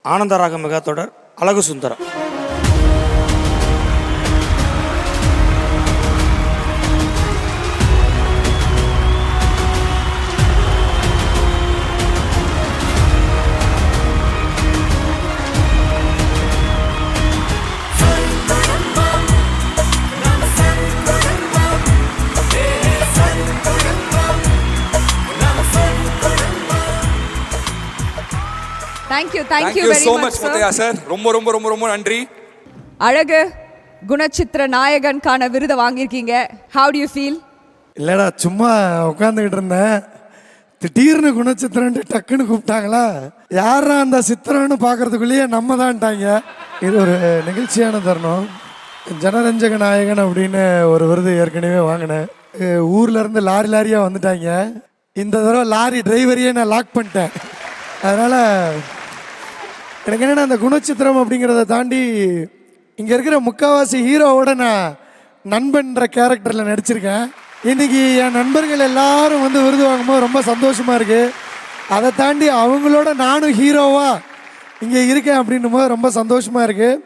ஆனந்தராக mega தொடர் Azhagu Sundaram. Thank you very much Muthaiya sir. ரொம்ப நன்றி. அழகு குணச்சித்திர நாயகனுக்கான விருதை வாங்கியிருக்கீங்க. How do you feel? இல்லடா சும்மா உட்காந்துக்கிட்டு இருந்தேன், திடீர்னு குணச்சித்திரன் டக்குன்னு கூப்பிட்டாங்களா, யாரா அந்த சித்திரன்னு பார்க்கறதுக்குள்ளேயே நம்ம தான்ட்டாங்க. இது ஒரு நிகழ்ச்சியான தருணம். ஜனரஞ்சக நாயகன் அப்படின்னு ஒரு விருது ஏற்கனவே வாங்கினேன். ஊர்ல இருந்து லாரியாக வந்துட்டாங்க. இந்த தடவை லாரி டிரைவரையே நான் லாக் பண்ணிட்டேன். அதனால எனக்கு என்னென்னா அந்த குணச்சித்திரம் அப்படிங்கிறத தாண்டி இங்கே இருக்கிற முக்கால்வாசி ஹீரோவோட நான் நண்பன்ற கேரக்டரில் நடிச்சிருக்கேன். இன்றைக்கி என் நண்பர்கள் எல்லாரும் வந்து விருது வாங்கும்போது ரொம்ப சந்தோஷமாக இருக்குது. அதை தாண்டி அவங்களோட நானும் ஹீரோவாக இங்கே இருக்கேன் அப்படின்னும் போது ரொம்ப சந்தோஷமாக இருக்குது.